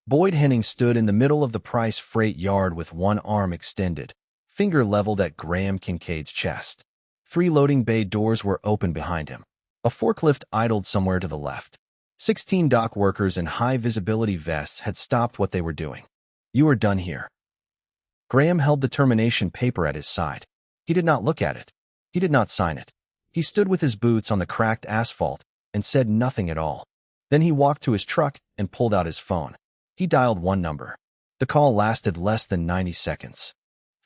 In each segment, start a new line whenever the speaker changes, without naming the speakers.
Boyd Henning stood in the middle of the Price freight yard with one arm extended, finger leveled at Graham Kincaid's chest. 3 loading bay doors were open behind him. A forklift idled somewhere to the left. 16 dock workers in high-visibility vests had stopped what they were doing. "You are done here." Graham held the termination paper at his side. He did not look at it. He did not sign it. He stood with his boots on the cracked asphalt and said nothing at all. Then he walked to his truck and pulled out his phone. He dialed one number. The call lasted less than 90 seconds.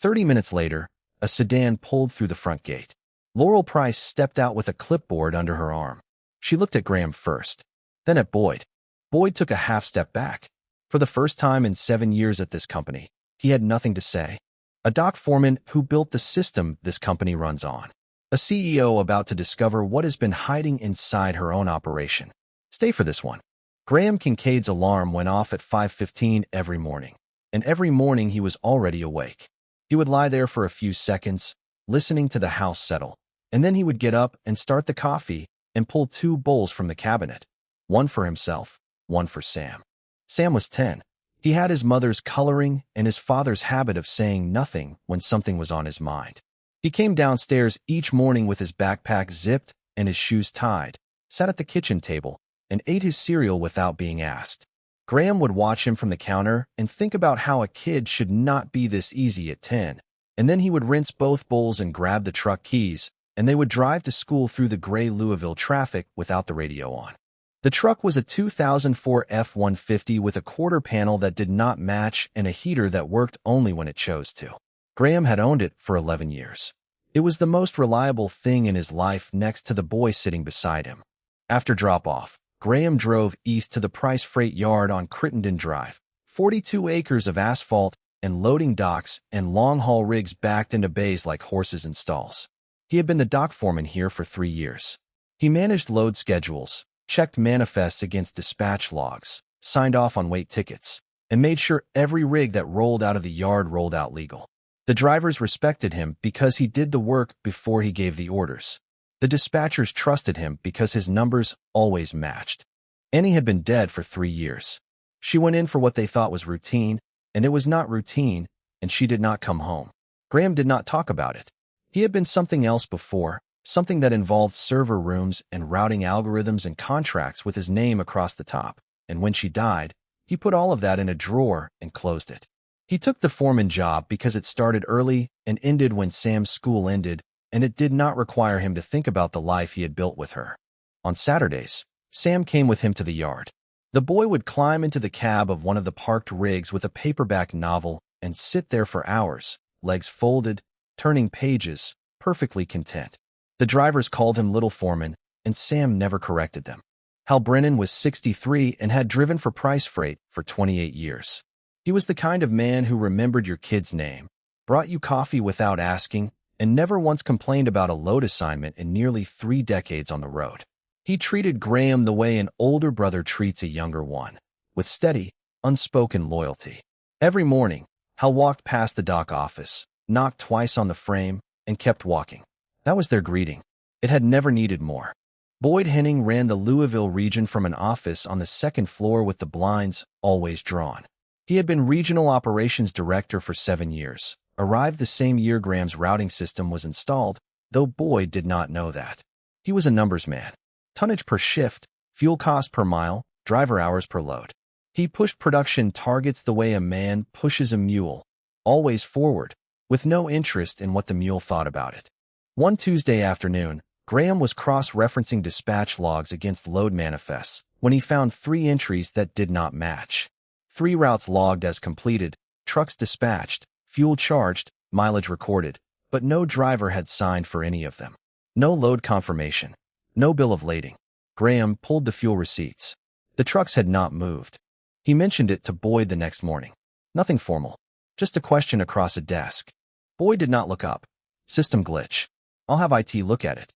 30 minutes later, a sedan pulled through the front gate. Laurel Price stepped out with a clipboard under her arm. She looked at Graham first, then at Boyd. Boyd took a half step back. For the first time in 7 years at this company, he had nothing to say. A dock foreman who built the system this company runs on. A CEO about to discover what has been hiding inside her own operation. Stay for this one. Graham Kincaid's alarm went off at 5:15 every morning, and every morning he was already awake. He would lie there for a few seconds, listening to the house settle, and then he would get up and start the coffee and pull 2 bowls from the cabinet, one for himself, one for Sam. Sam was 10. He had his mother's coloring and his father's habit of saying nothing when something was on his mind. He came downstairs each morning with his backpack zipped and his shoes tied, sat at the kitchen table, and ate his cereal without being asked. Graham would watch him from the counter and think about how a kid should not be this easy at 10, and then he would rinse both bowls and grab the truck keys, and they would drive to school through the gray Louisville traffic without the radio on. The truck was a 2004 F-150 with a quarter panel that did not match and a heater that worked only when it chose to. Graham had owned it for 11 years. It was the most reliable thing in his life next to the boy sitting beside him. After drop-off, Graham drove east to the Price Freight Yard on Crittenden Drive. 42 acres of asphalt and loading docks and long-haul rigs backed into bays like horses in stalls. He had been the dock foreman here for 3 years. He managed load schedules, checked manifests against dispatch logs, signed off on weight tickets, and made sure every rig that rolled out of the yard rolled out legal. The drivers respected him because he did the work before he gave the orders. The dispatchers trusted him because his numbers always matched. Annie had been dead for 3 years. She went in for what they thought was routine, and it was not routine, and she did not come home. Graham did not talk about it. He had been something else before, something that involved server rooms and routing algorithms and contracts with his name across the top, and when she died, he put all of that in a drawer and closed it. He took the foreman job because it started early and ended when Sam's school ended, and it did not require him to think about the life he had built with her. On Saturdays, Sam came with him to the yard. The boy would climb into the cab of one of the parked rigs with a paperback novel and sit there for hours, legs folded, turning pages, perfectly content. The drivers called him Little Foreman, and Sam never corrected them. Hal Brennan was 63 and had driven for Price Freight for 28 years. He was the kind of man who remembered your kid's name, brought you coffee without asking, and never once complained about a load assignment in nearly 3 decades on the road. He treated Graham the way an older brother treats a younger one, with steady, unspoken loyalty. Every morning, Hal walked past the dock office, knocked twice on the frame, and kept walking. That was their greeting. It had never needed more. Boyd Henning ran the Louisville region from an office on the 2nd floor with the blinds always drawn. He had been regional operations director for 7 years, arrived the same year Graham's routing system was installed, though Boyd did not know that. He was a numbers man. Tonnage per shift, fuel cost per mile, driver hours per load. He pushed production targets the way a man pushes a mule, always forward, with no interest in what the mule thought about it. One Tuesday afternoon, Graham was cross-referencing dispatch logs against load manifests when he found 3 entries that did not match. 3 routes logged as completed, trucks dispatched, fuel charged, mileage recorded, but no driver had signed for any of them. No load confirmation. No bill of lading. Graham pulled the fuel receipts. The trucks had not moved. He mentioned it to Boyd the next morning. Nothing formal. Just a question across a desk. Boyd did not look up. System glitch. I'll have IT look at it.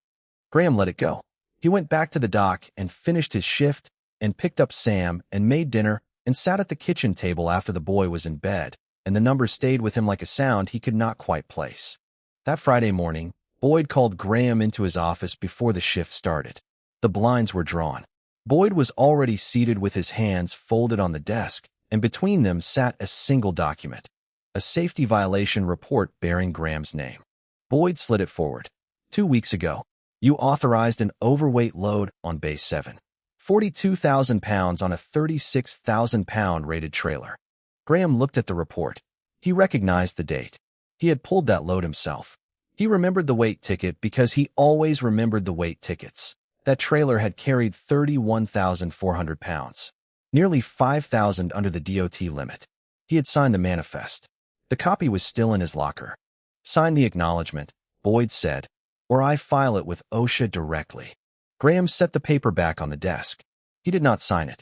Graham let it go. He went back to the dock and finished his shift and picked up Sam and made dinner and sat at the kitchen table after the boy was in bed, and the number stayed with him like a sound he could not quite place. That Friday morning, Boyd called Graham into his office before the shift started. The blinds were drawn. Boyd was already seated with his hands folded on the desk, and between them sat a single document, a safety violation report bearing Graham's name. Boyd slid it forward. 2 weeks ago, you authorized an overweight load on Bay 7. 42,000 pounds on a 36,000-pound rated trailer. Graham looked at the report. He recognized the date. He had pulled that load himself. He remembered the weight ticket because he always remembered the weight tickets. That trailer had carried 31,400 pounds, nearly 5,000 under the DOT limit. He had signed the manifest. The copy was still in his locker. Sign the acknowledgement, Boyd said, or I file it with OSHA directly. Graham set the paper back on the desk. He did not sign it.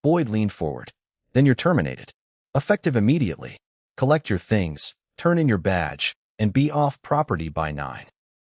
Boyd leaned forward. Then you're terminated. Effective immediately. Collect your things, turn in your badge, and be off property by 9.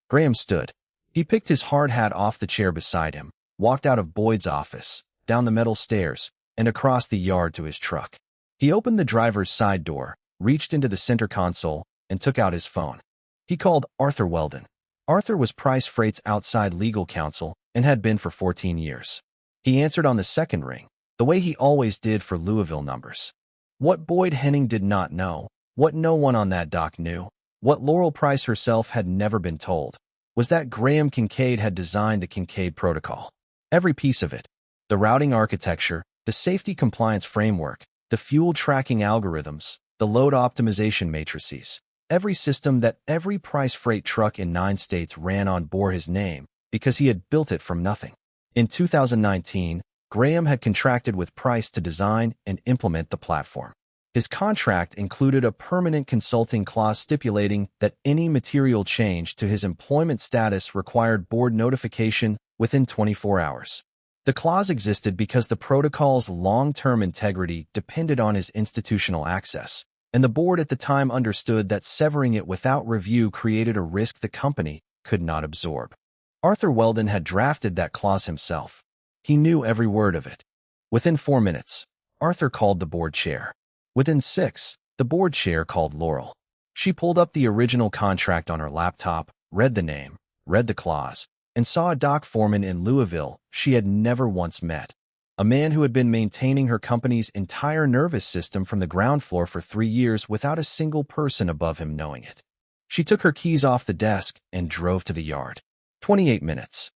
Graham stood. He picked his hard hat off the chair beside him, walked out of Boyd's office, down the metal stairs, and across the yard to his truck. He opened the driver's side door, reached into the center console, and took out his phone. He called Arthur Weldon. Arthur was Price Freight's outside legal counsel and had been for 14 years. He answered on the second ring, the way he always did for Louisville numbers. What Boyd Henning did not know, what no one on that dock knew, what Laurel Price herself had never been told, was that Graham Kincaid had designed the Kincaid Protocol. Every piece of it. The routing architecture, the safety compliance framework, the fuel tracking algorithms, the load optimization matrices. Every system that every Price Freight truck in 9 states ran on bore his name because he had built it from nothing. In 2019, Graham had contracted with Price to design and implement the platform. His contract included a permanent consulting clause stipulating that any material change to his employment status required board notification within 24 hours. The clause existed because the protocol's long-term integrity depended on his institutional access, and the board at the time understood that severing it without review created a risk the company could not absorb. Arthur Weldon had drafted that clause himself. He knew every word of it. Within 4 minutes, Arthur called the board chair. Within 6, the board chair called Laurel. She pulled up the original contract on her laptop, read the name, read the clause, and saw a dock foreman in Louisville she had never once met. A man who had been maintaining her company's entire nervous system from the ground floor for 3 years without a single person above him knowing it. She took her keys off the desk and drove to the yard. 28 minutes.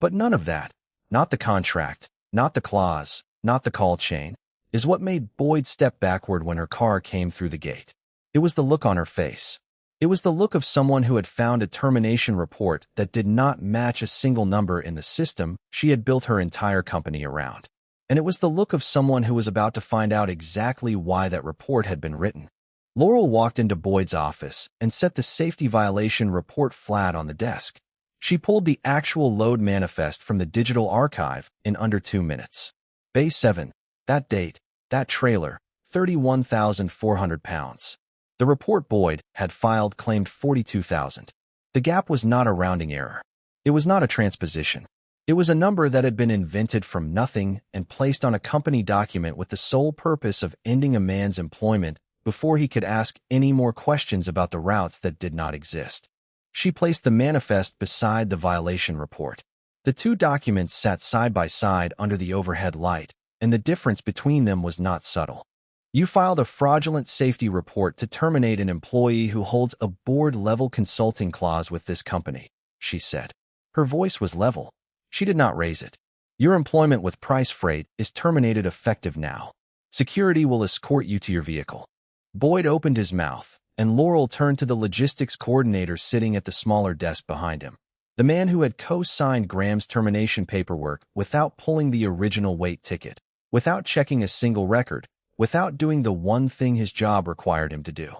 But none of that, not the contract, not the clause, not the call chain, is what made Boyd step backward when her car came through the gate. It was the look on her face. It was the look of someone who had found a termination report that did not match a single number in the system she had built her entire company around. And it was the look of someone who was about to find out exactly why that report had been written. Laurel walked into Boyd's office and set the safety violation report flat on the desk. She pulled the actual load manifest from the digital archive in under 2 minutes. Bay 7, that date, that trailer, 31,400 pounds. The report Boyd had filed claimed 42,000. The gap was not a rounding error. It was not a transposition. It was a number that had been invented from nothing and placed on a company document with the sole purpose of ending a man's employment before he could ask any more questions about the routes that did not exist. She placed the manifest beside the violation report. The 2 documents sat side by side under the overhead light, and the difference between them was not subtle. You filed a fraudulent safety report to terminate an employee who holds a board-level consulting clause with this company, she said. Her voice was level. She did not raise it. Your employment with Price Freight is terminated effective now. Security will escort you to your vehicle. Boyd opened his mouth, and Laurel turned to the logistics coordinator sitting at the smaller desk behind him. The man who had co-signed Graham's termination paperwork without pulling the original weight ticket, without checking a single record, without doing the one thing his job required him to do.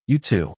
You too.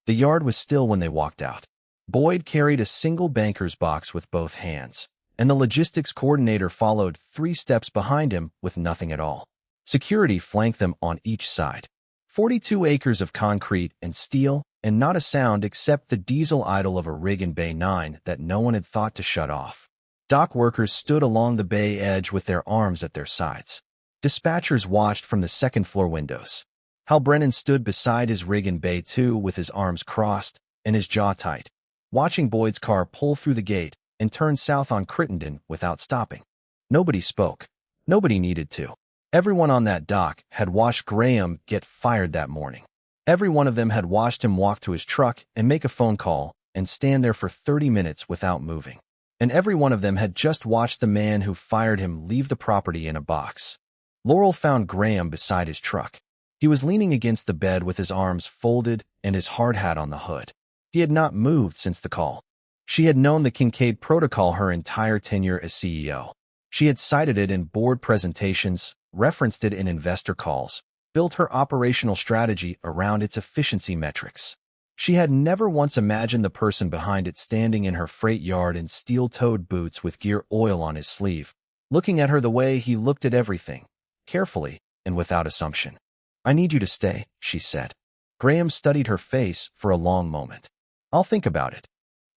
The yard was still when they walked out. Boyd carried a single banker's box with both hands, and the logistics coordinator followed 3 steps behind him with nothing at all. Security flanked them on each side. 42 acres of concrete and steel, and not a sound except the diesel idle of a rig in Bay 9 that no one had thought to shut off. Dock workers stood along the bay edge with their arms at their sides. Dispatchers watched from the second-floor windows. Hal Brennan stood beside his rig in Bay 2 with his arms crossed and his jaw tight, watching Boyd's car pull through the gate and turn south on Crittenden without stopping. Nobody spoke. Nobody needed to. Everyone on that dock had watched Graham get fired that morning. Every one of them had watched him walk to his truck and make a phone call and stand there for 30 minutes without moving. And every one of them had just watched the man who fired him leave the property in a box. Laurel found Graham beside his truck. He was leaning against the bed with his arms folded and his hard hat on the hood. He had not moved since the call. She had known the Kincaid protocol her entire tenure as CEO. She had cited it in board presentations, referenced it in investor calls, built her operational strategy around its efficiency metrics. She had never once imagined the person behind it standing in her freight yard in steel-toed boots with gear oil on his sleeve, looking at her the way he looked at everything, carefully and without assumption. "I need you to stay," she said. Graham studied her face for a long moment. "I'll think about it."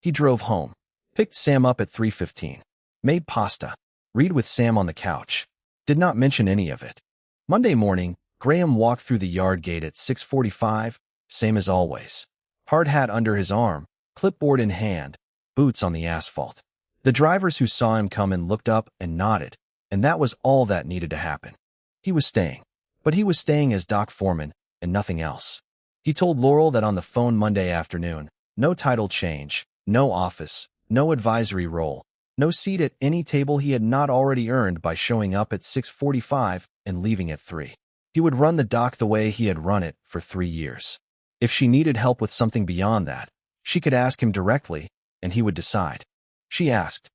He drove home, picked Sam up at 3:15, made pasta, read with Sam on the couch, did not mention any of it. Monday morning, Graham walked through the yard gate at 6:45, same as always. Hard hat under his arm, clipboard in hand, boots on the asphalt. The drivers who saw him come in looked up and nodded, and that was all that needed to happen. He was staying, but he was staying as dock foreman and nothing else. He told Laurel that on the phone Monday afternoon, no title change, no office, no advisory role, no seat at any table he had not already earned by showing up at 6:45 and leaving at 3. He would run the dock the way he had run it for 3 years. If she needed help with something beyond that, she could ask him directly, and he would decide. She asked.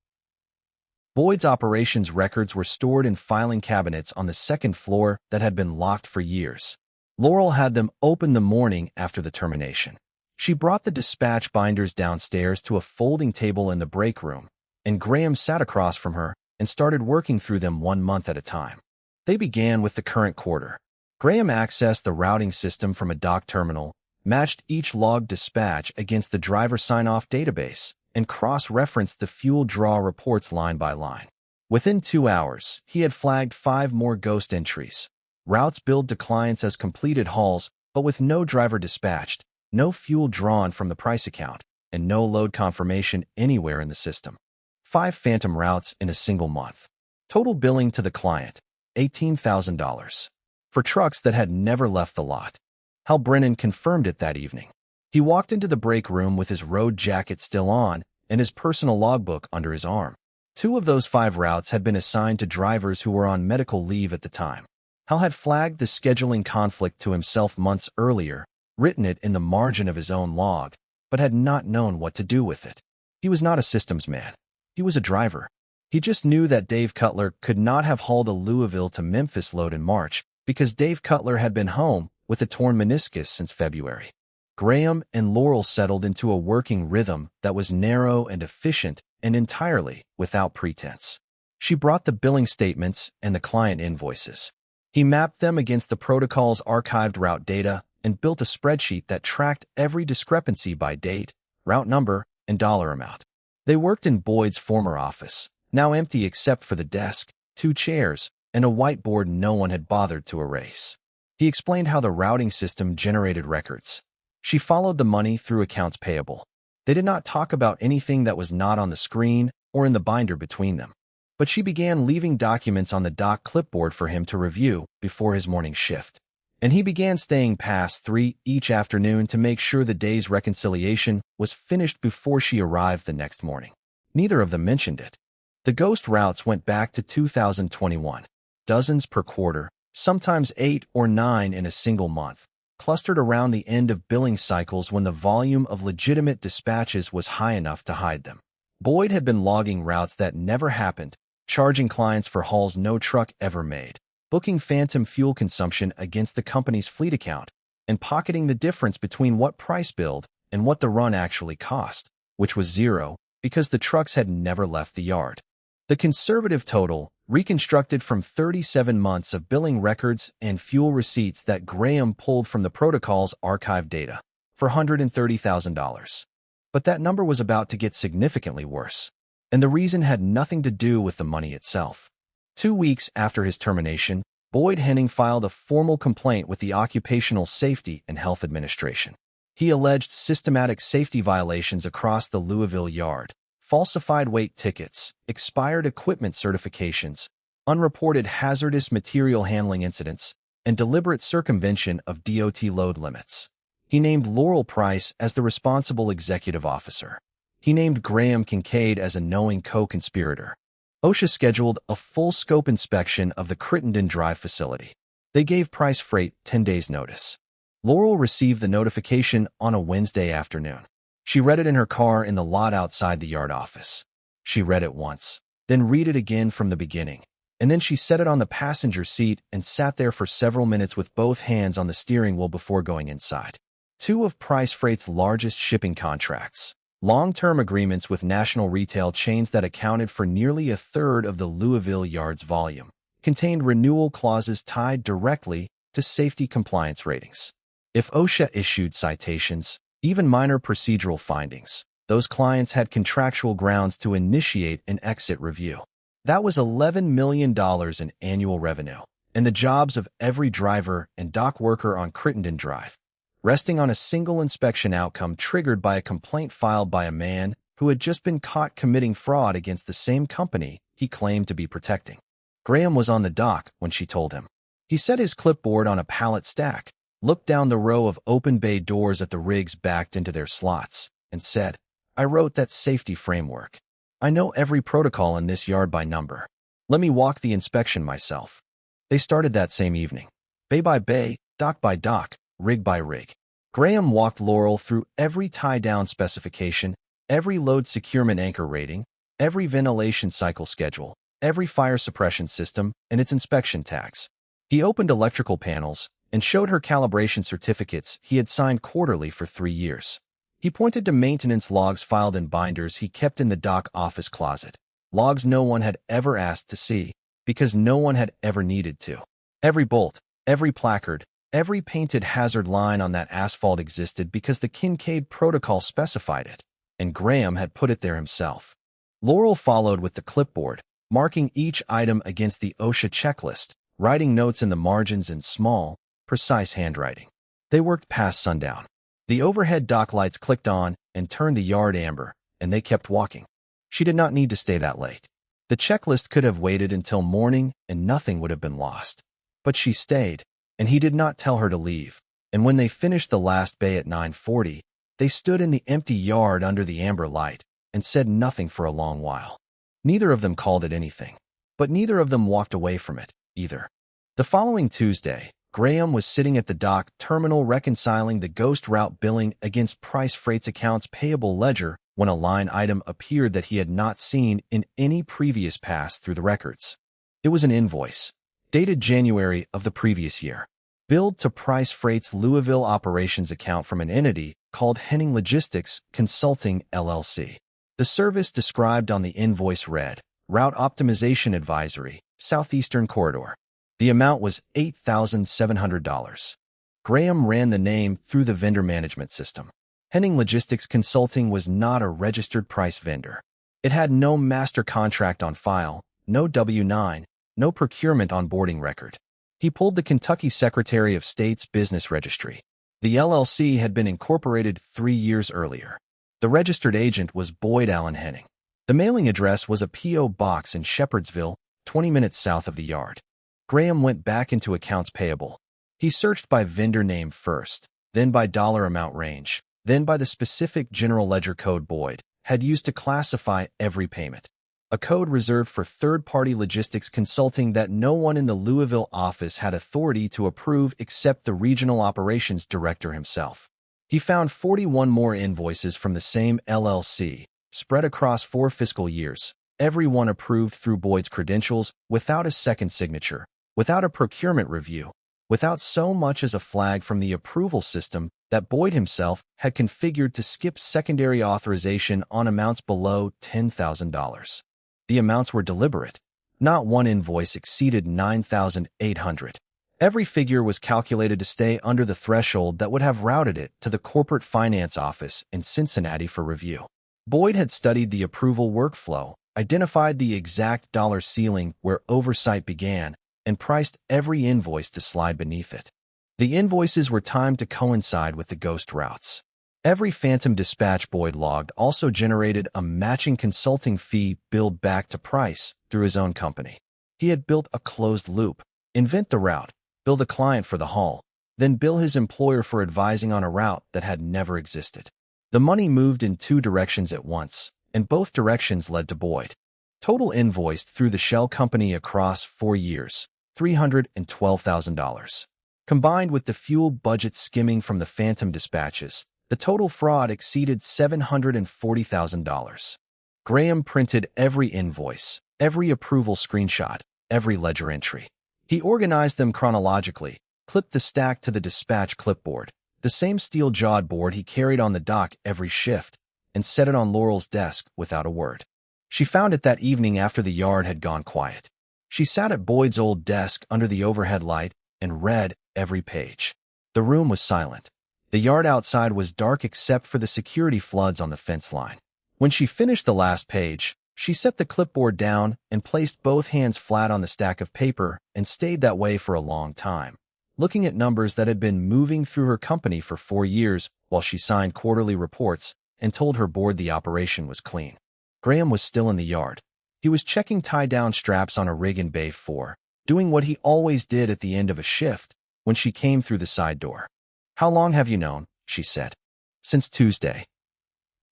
Boyd's operations records were stored in filing cabinets on the second floor that had been locked for years. Laurel had them open the morning after the termination. She brought the dispatch binders downstairs to a folding table in the break room, and Graham sat across from her and started working through them 1 month at a time. They began with the current quarter. Graham accessed the routing system from a dock terminal, matched each log dispatch against the driver sign-off database, and cross-referenced the fuel draw reports line by line. Within 2 hours, he had flagged 5 more ghost entries. Routes billed to clients as completed hauls, but with no driver dispatched, no fuel drawn from the price account, and no load confirmation anywhere in the system. 5 phantom routes in a single month. Total billing to the client, $18,000. For trucks that had never left the lot. Hal Brennan confirmed it that evening. He walked into the break room with his road jacket still on and his personal logbook under his arm. 2 of those 5 routes had been assigned to drivers who were on medical leave at the time. Hal had flagged the scheduling conflict to himself months earlier, written it in the margin of his own log, but had not known what to do with it. He was not a systems man. He was a driver. He just knew that Dave Cutler could not have hauled a Louisville to Memphis load in March because Dave Cutler had been home with a torn meniscus since February. Graham and Laurel settled into a working rhythm that was narrow and efficient and entirely without pretense. She brought the billing statements and the client invoices. He mapped them against the protocol's archived route data and built a spreadsheet that tracked every discrepancy by date, route number, and dollar amount. They worked in Boyd's former office, now empty except for the desk, 2 chairs, and a whiteboard no one had bothered to erase. He explained how the routing system generated records. She followed the money through accounts payable. They did not talk about anything that was not on the screen or in the binder between them. But she began leaving documents on the dock clipboard for him to review before his morning shift. And he began staying past 3 each afternoon to make sure the day's reconciliation was finished before she arrived the next morning. Neither of them mentioned it. The ghost routes went back to 2021. Dozens per quarter, sometimes 8 or 9 in a single month, clustered around the end of billing cycles when the volume of legitimate dispatches was high enough to hide them. Boyd had been logging routes that never happened, charging clients for hauls no truck ever made, booking phantom fuel consumption against the company's fleet account, and pocketing the difference between what price billed and what the run actually cost, which was 0 because the trucks had never left the yard. The conservative total, reconstructed from 37 months of billing records and fuel receipts that Graham pulled from the protocol's archive data, for $130,000. But that number was about to get significantly worse, and the reason had nothing to do with the money itself. 2 weeks after his termination, Boyd Henning filed a formal complaint with the Occupational Safety and Health Administration. He alleged systematic safety violations across the Louisville yard, falsified weight tickets, expired equipment certifications, unreported hazardous material handling incidents, and deliberate circumvention of DOT load limits. He named Laurel Price as the responsible executive officer. He named Graham Kincaid as a knowing co-conspirator. OSHA scheduled a full-scope inspection of the Crittenden Drive facility. They gave Price Freight 10 days' notice. Laurel received the notification on a Wednesday afternoon. She read it in her car in the lot outside the yard office. She read it once, then read it again from the beginning, and then she set it on the passenger seat and sat there for several minutes with both hands on the steering wheel before going inside. Two of Price Freight's largest shipping contracts, long-term agreements with national retail chains that accounted for nearly a third of the Louisville yard's volume, contained renewal clauses tied directly to safety compliance ratings. If OSHA issued citations, even minor procedural findings, those clients had contractual grounds to initiate an exit review. That was $11 million in annual revenue, and the jobs of every driver and dock worker on Crittenden Drive, resting on a single inspection outcome triggered by a complaint filed by a man who had just been caught committing fraud against the same company he claimed to be protecting. Graham was on the dock when she told him. He set his clipboard on a pallet stack, looked down the row of open bay doors at the rigs backed into their slots, and said, "I wrote that safety framework. I know every protocol in this yard by number. Let me walk the inspection myself." They started that same evening. Bay by bay, dock by dock, rig by rig. Graham walked Laurel through every tie-down specification, every load securement anchor rating, every ventilation cycle schedule, every fire suppression system, and its inspection tags. He opened electrical panels and showed her calibration certificates he had signed quarterly for 3 years. He pointed to maintenance logs filed in binders he kept in the dock office closet, logs no one had ever asked to see because no one had ever needed to. Every bolt, every placard, every painted hazard line on that asphalt existed because the Kincaid protocol specified it, and Graham had put it there himself. Laurel followed with the clipboard, marking each item against the OSHA checklist, writing notes in the margins in small, precise handwriting. They worked past sundown. The overhead dock lights clicked on and turned the yard amber, and they kept walking. She did not need to stay that late. The checklist could have waited until morning and nothing would have been lost. But she stayed, and he did not tell her to leave. And when they finished the last bay at 9:40, they stood in the empty yard under the amber light and said nothing for a long while. Neither of them called it anything, but neither of them walked away from it, either. The following Tuesday, Graham was sitting at the dock terminal reconciling the ghost route billing against Price Freight's accounts payable ledger when a line item appeared that he had not seen in any previous pass through the records. It was an invoice, dated January of the previous year, billed to Price Freight's Louisville operations account from an entity called Henning Logistics Consulting, LLC. The service described on the invoice read, Route Optimization Advisory, Southeastern Corridor. The amount was $8,700. Graham ran the name through the vendor management system. Henning Logistics Consulting was not a registered Price vendor. It had no master contract on file, no W-9, no procurement onboarding record. He pulled the Kentucky Secretary of State's business registry. The LLC had been incorporated 3 years earlier. The registered agent was Boyd Allen Henning. The mailing address was a P.O. box in Shepherdsville, 20 minutes south of the yard. Graham went back into accounts payable. He searched by vendor name first, then by dollar amount range, then by the specific general ledger code Boyd had used to classify every payment. A code reserved for third-party logistics consulting that no one in the Louisville office had authority to approve except the regional operations director himself. He found 41 more invoices from the same LLC, spread across 4 fiscal years, every one approved through Boyd's credentials without a second signature, without a procurement review, without so much as a flag from the approval system that Boyd himself had configured to skip secondary authorization on amounts below $10,000. The amounts were deliberate. Not one invoice exceeded $9,800. Every figure was calculated to stay under the threshold that would have routed it to the corporate finance office in Cincinnati for review. Boyd had studied the approval workflow, identified the exact dollar ceiling where oversight began, and priced every invoice to slide beneath it. The invoices were timed to coincide with the ghost routes. Every phantom dispatch Boyd logged also generated a matching consulting fee billed back to Price through his own company. He had built a closed loop: invent the route, bill the client for the haul, then bill his employer for advising on a route that had never existed. The money moved in two directions at once, and both directions led to Boyd. Total invoiced through the shell company across 4 years, $312,000. Combined with the fuel budget skimming from the phantom dispatches, the total fraud exceeded $740,000. Graham printed every invoice, every approval screenshot, every ledger entry. He organized them chronologically, clipped the stack to the dispatch clipboard, the same steel-jawed board he carried on the dock every shift, and set it on Laurel's desk without a word. She found it that evening after the yard had gone quiet. She sat at Boyd's old desk under the overhead light and read every page. The room was silent. The yard outside was dark except for the security floods on the fence line. When she finished the last page, she set the clipboard down and placed both hands flat on the stack of paper and stayed that way for a long time, looking at numbers that had been moving through her company for 4 years while she signed quarterly reports and told her board the operation was clean. Graham was still in the yard. He was checking tie-down straps on a rig in Bay 4, doing what he always did at the end of a shift, when she came through the side door. "How long have you known?" she said. "Since Tuesday."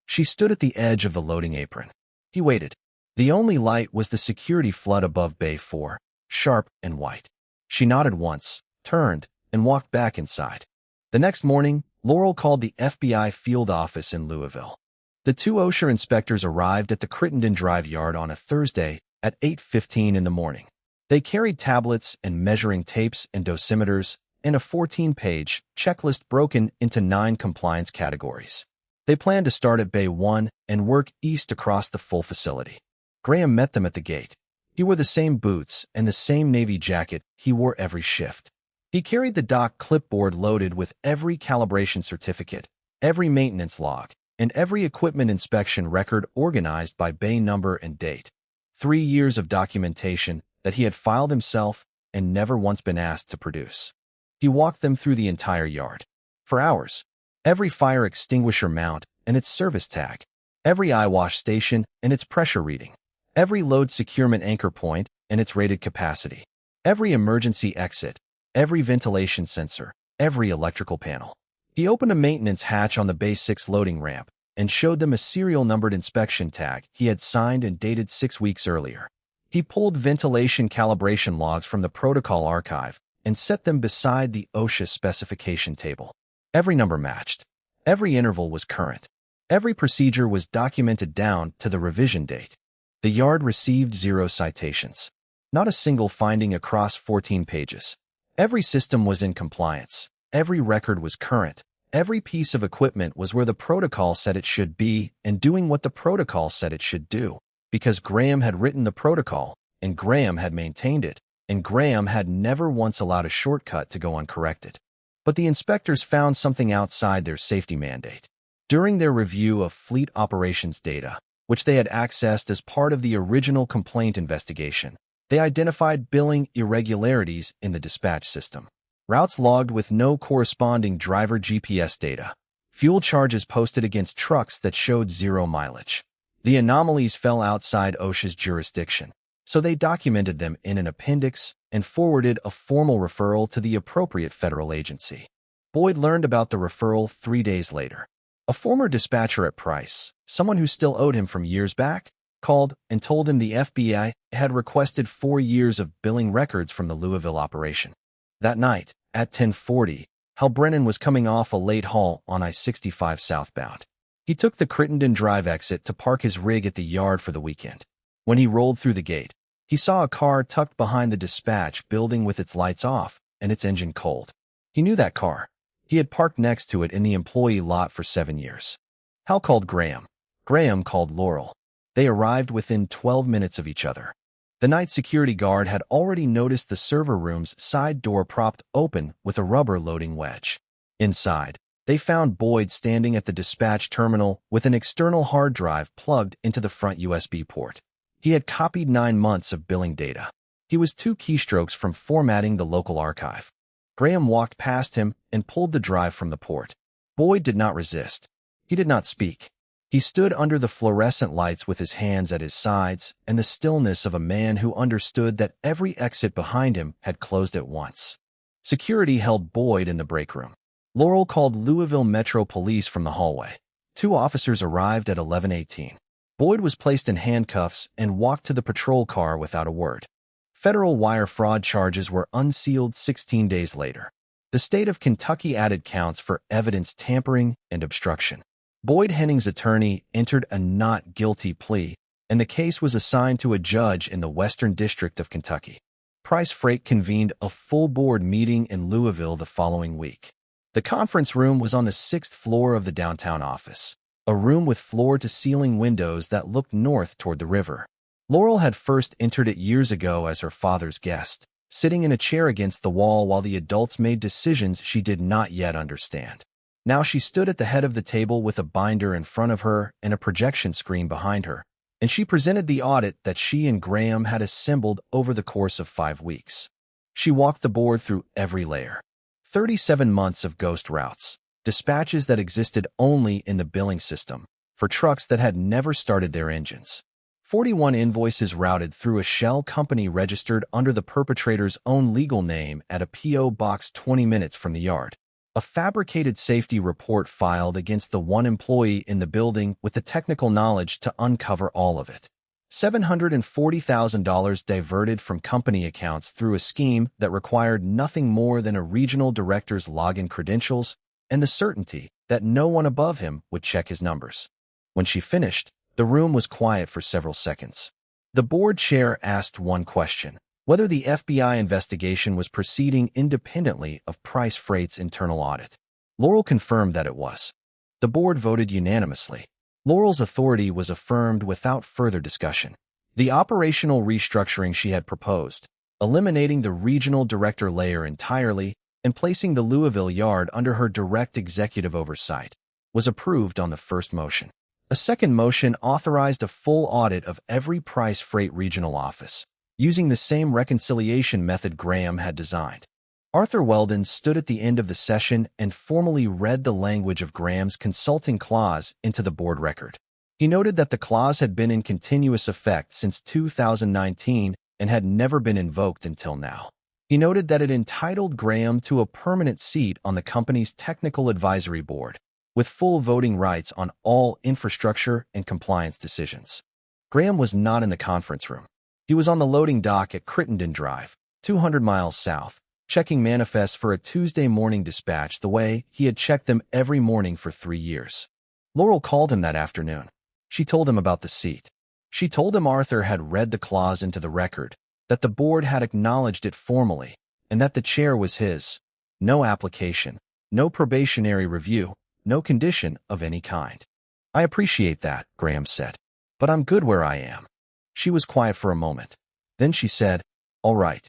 She stood at the edge of the loading apron. He waited. The only light was the security flood above Bay 4, sharp and white. She nodded once, turned, and walked back inside. The next morning, Laurel called the FBI field office in Louisville. The 2 OSHA inspectors arrived at the Crittenden Drive yard on a Thursday at 8:15 in the morning. They carried tablets and measuring tapes and dosimeters and a 14-page checklist broken into 9 compliance categories. They planned to start at Bay 1 and work east across the full facility. Graham met them at the gate. He wore the same boots and the same navy jacket he wore every shift. He carried the dock clipboard loaded with every calibration certificate, every maintenance log, and every equipment inspection record organized by bay number and date. 3 years of documentation that he had filed himself and never once been asked to produce. He walked them through the entire yard. For hours. Every fire extinguisher mount and its service tag. Every eyewash station and its pressure reading. Every load securement anchor point and its rated capacity. Every emergency exit. Every ventilation sensor. Every electrical panel. He opened a maintenance hatch on the Bay 6 loading ramp and showed them a serial-numbered inspection tag he had signed and dated 6 weeks earlier. He pulled ventilation calibration logs from the protocol archive and set them beside the OSHA specification table. Every number matched. Every interval was current. Every procedure was documented down to the revision date. The yard received 0 citations. Not a single finding across 14 pages. Every system was in compliance. Every record was current. Every piece of equipment was where the protocol said it should be and doing what the protocol said it should do, because Graham had written the protocol, and Graham had maintained it, and Graham had never once allowed a shortcut to go uncorrected. But the inspectors found something outside their safety mandate. During their review of fleet operations data, which they had accessed as part of the original complaint investigation, they identified billing irregularities in the dispatch system. Routes logged with no corresponding driver GPS data. Fuel charges posted against trucks that showed 0 mileage. The anomalies fell outside OSHA's jurisdiction, so they documented them in an appendix and forwarded a formal referral to the appropriate federal agency. Boyd learned about the referral 3 days later. A former dispatcher at Price, someone who still owed him from years back, called and told him the FBI had requested 4 years of billing records from the Louisville operation. That night, at 10:40, Hal Brennan was coming off a late haul on I-65 southbound. He took the Crittenden Drive exit to park his rig at the yard for the weekend. When he rolled through the gate, he saw a car tucked behind the dispatch building with its lights off and its engine cold. He knew that car. He had parked next to it in the employee lot for 7 years. Hal called Graham. Graham called Laurel. They arrived within 12 minutes of each other. The night security guard had already noticed the server room's side door propped open with a rubber loading wedge. Inside, they found Boyd standing at the dispatch terminal with an external hard drive plugged into the front USB port. He had copied 9 months of billing data. He was 2 keystrokes from formatting the local archive. Graham walked past him and pulled the drive from the port. Boyd did not resist. He did not speak. He stood under the fluorescent lights with his hands at his sides and the stillness of a man who understood that every exit behind him had closed at once. Security held Boyd in the break room. Laurel called Louisville Metro Police from the hallway. 2 officers arrived at 11:18. Boyd was placed in handcuffs and walked to the patrol car without a word. Federal wire fraud charges were unsealed 16 days later. The state of Kentucky added counts for evidence tampering and obstruction. Boyd Henning's attorney entered a not guilty plea, and the case was assigned to a judge in the Western District of Kentucky. Price Freight convened a full board meeting in Louisville the following week. The conference room was on the 6th floor of the downtown office, a room with floor-to-ceiling windows that looked north toward the river. Laurel had first entered it years ago as her father's guest, sitting in a chair against the wall while the adults made decisions she did not yet understand. Now she stood at the head of the table with a binder in front of her and a projection screen behind her, and she presented the audit that she and Graham had assembled over the course of 5 weeks. She walked the board through every layer. 37 months of ghost routes, dispatches that existed only in the billing system, for trucks that had never started their engines. 41 invoices routed through a shell company registered under the perpetrator's own legal name at a P.O. box 20 minutes from the yard. A fabricated safety report filed against the one employee in the building with the technical knowledge to uncover all of it. $740,000 diverted from company accounts through a scheme that required nothing more than a regional director's login credentials and the certainty that no one above him would check his numbers. When she finished, the room was quiet for several seconds. The board chair asked one question: whether the FBI investigation was proceeding independently of Price Freight's internal audit. Laurel confirmed that it was. The board voted unanimously. Laurel's authority was affirmed without further discussion. The operational restructuring she had proposed, eliminating the regional director layer entirely and placing the Louisville yard under her direct executive oversight, was approved on the first motion. A second motion authorized a full audit of every Price Freight regional office, using the same reconciliation method Graham had designed. Arthur Weldon stood at the end of the session and formally read the language of Graham's consulting clause into the board record. He noted that the clause had been in continuous effect since 2019 and had never been invoked until now. He noted that it entitled Graham to a permanent seat on the company's technical advisory board, with full voting rights on all infrastructure and compliance decisions. Graham was not in the conference room. He was on the loading dock at Crittenden Drive, 200 miles south, checking manifests for a Tuesday morning dispatch the way he had checked them every morning for 3 years. Laurel called him that afternoon. She told him about the seat. She told him Arthur had read the clause into the record, that the board had acknowledged it formally, and that the chair was his. No application, no probationary review, no condition of any kind. "I appreciate that," Graham said, "but I'm good where I am." She was quiet for a moment. Then she said, "All right."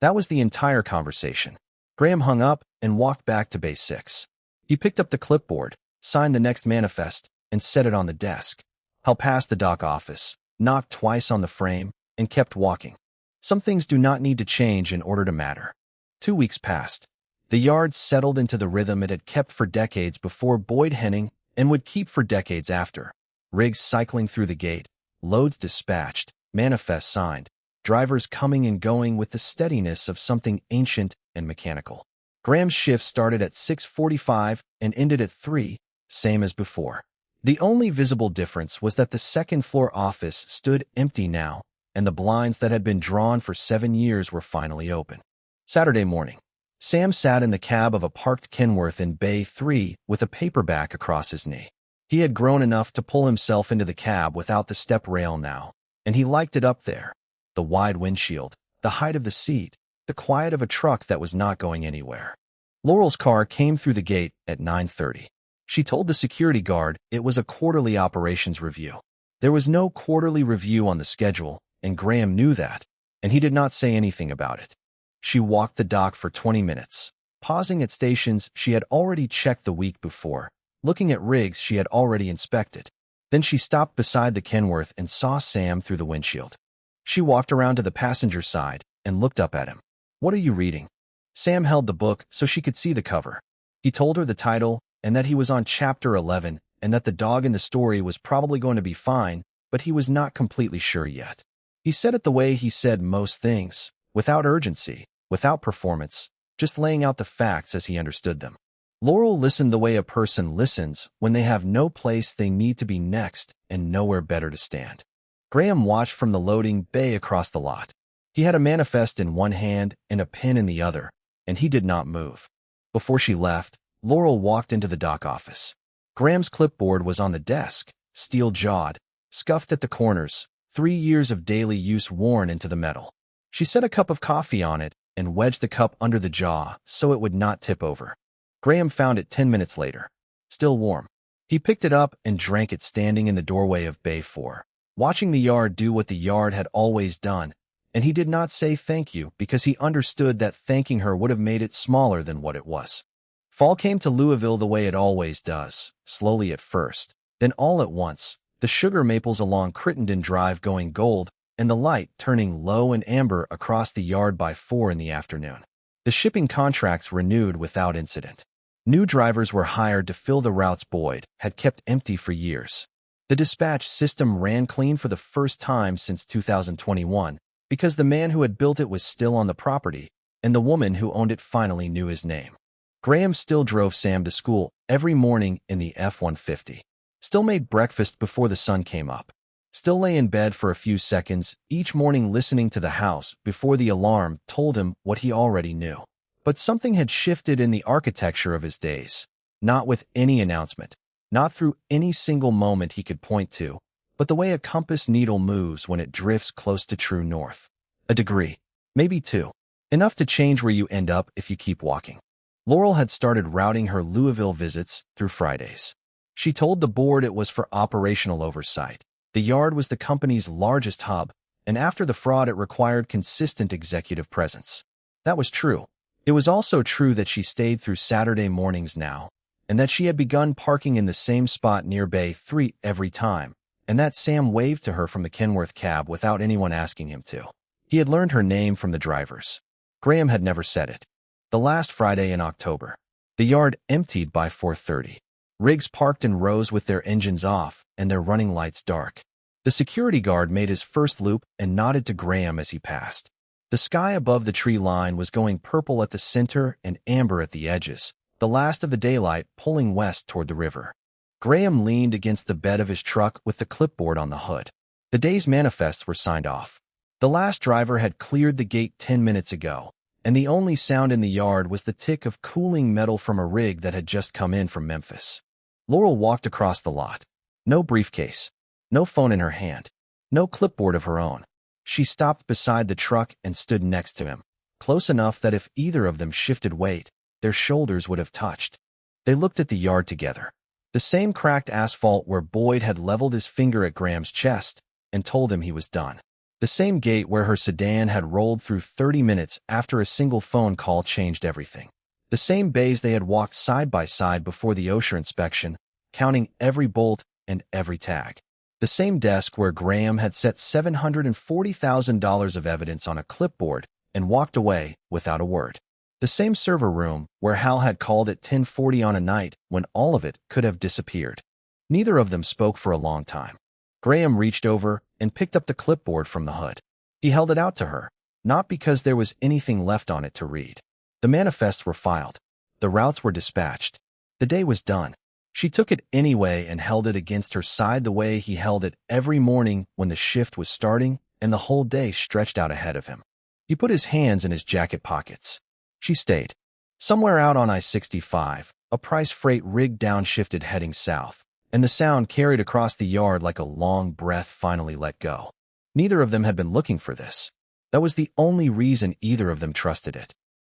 That was the entire conversation. Graham hung up and walked back to Base 6. He picked up the clipboard, signed the next manifest, and set it on the desk. Held past the dock office, knocked twice on the frame, and kept walking. Some things do not need to change in order to matter. 2 weeks passed. The yard settled into the rhythm it had kept for decades before Boyd Henning and would keep for decades after. Rigs cycling through the gate, loads dispatched, manifests signed, drivers coming and going with the steadiness of something ancient and mechanical. Graham's shift started at 6:45 and ended at 3, same as before. The only visible difference was that the second-floor office stood empty now, and the blinds that had been drawn for 7 years were finally open. Saturday morning. Sam sat in the cab of a parked Kenworth in Bay 3 with a paperback across his knee. He had grown enough to pull himself into the cab without the step rail now, and he liked it up there. The wide windshield, the height of the seat, the quiet of a truck that was not going anywhere. Laurel's car came through the gate at 9:30. She told the security guard it was a quarterly operations review. There was no quarterly review on the schedule, and Graham knew that, and he did not say anything about it. She walked the dock for 20 minutes, pausing at stations she had already checked the week before, looking at rigs she had already inspected. Then she stopped beside the Kenworth and saw Sam through the windshield. She walked around to the passenger side and looked up at him. "What are you reading?" Sam held the book so she could see the cover. He told her the title and that he was on Chapter 11 and that the dog in the story was probably going to be fine, but he was not completely sure yet. He said it the way he said most things, without urgency, without performance, just laying out the facts as he understood them. Laurel listened the way a person listens when they have no place they need to be next and nowhere better to stand. Graham watched from the loading bay across the lot. He had a manifest in one hand and a pen in the other, and he did not move. Before she left, Laurel walked into the dock office. Graham's clipboard was on the desk, steel-jawed, scuffed at the corners, 3 years of daily use worn into the metal. She set a cup of coffee on it and wedged the cup under the jaw so it would not tip over. Graham found it 10 minutes later, still warm. He picked it up and drank it standing in the doorway of Bay 4, watching the yard do what the yard had always done, and he did not say thank you because he understood that thanking her would have made it smaller than what it was. Fall came to Louisville the way it always does, slowly at first, then all at once, the sugar maples along Crittenden Drive going gold, and the light turning low and amber across the yard by 4 in the afternoon. The shipping contracts renewed without incident. New drivers were hired to fill the routes Boyd had kept empty for years. The dispatch system ran clean for the first time since 2021 because the man who had built it was still on the property, and the woman who owned it finally knew his name. Graham still drove Sam to school every morning in the F-150. Still made breakfast before the sun came up. Still lay in bed for a few seconds each morning listening to the house before the alarm told him what he already knew. But something had shifted in the architecture of his days, not with any announcement, not through any single moment he could point to, but the way a compass needle moves when it drifts close to true north. A degree, maybe 2, enough to change where you end up if you keep walking. Laurel had started routing her Louisville visits through Fridays. She told the board it was for operational oversight. The yard was the company's largest hub, and after the fraud it required consistent executive presence. That was true. It was also true that she stayed through Saturday mornings now, and that she had begun parking in the same spot near Bay 3 every time, and that Sam waved to her from the Kenworth cab without anyone asking him to. He had learned her name from the drivers. Graham had never said it. The last Friday in October. The yard emptied by 4:30. Rigs parked in rows with their engines off and their running lights dark. The security guard made his first loop and nodded to Graham as he passed. The sky above the tree line was going purple at the center and amber at the edges, the last of the daylight pulling west toward the river. Graham leaned against the bed of his truck with the clipboard on the hood. The day's manifests were signed off. The last driver had cleared the gate 10 minutes ago, and the only sound in the yard was the tick of cooling metal from a rig that had just come in from Memphis. Laurel walked across the lot. No briefcase, no phone in her hand, no clipboard of her own. She stopped beside the truck and stood next to him, close enough that if either of them shifted weight, their shoulders would have touched. They looked at the yard together. The same cracked asphalt where Boyd had leveled his finger at Graham's chest and told him he was done. The same gate where her sedan had rolled through 30 minutes after a single phone call changed everything. The same bays they had walked side by side before the OSHA inspection, counting every bolt and every tag. The same desk where Graham had set $740,000 of evidence on a clipboard and walked away without a word. The same server room where Hal had called at 10:40 on a night when all of it could have disappeared. Neither of them spoke for a long time. Graham reached over and picked up the clipboard from the hood. He held it out to her, not because there was anything left on it to read. The manifests were filed. The routes were dispatched. The day was done. She took it anyway and held it against her side the way he held it every morning when the shift was starting and the whole day stretched out ahead of him. He put his hands in his jacket pockets. She stayed. Somewhere out on I-65, a price freight rig downshifted heading south, and the sound carried across the yard like a long breath finally let go. Neither of them had been looking for this. That was the only reason either of them trusted it.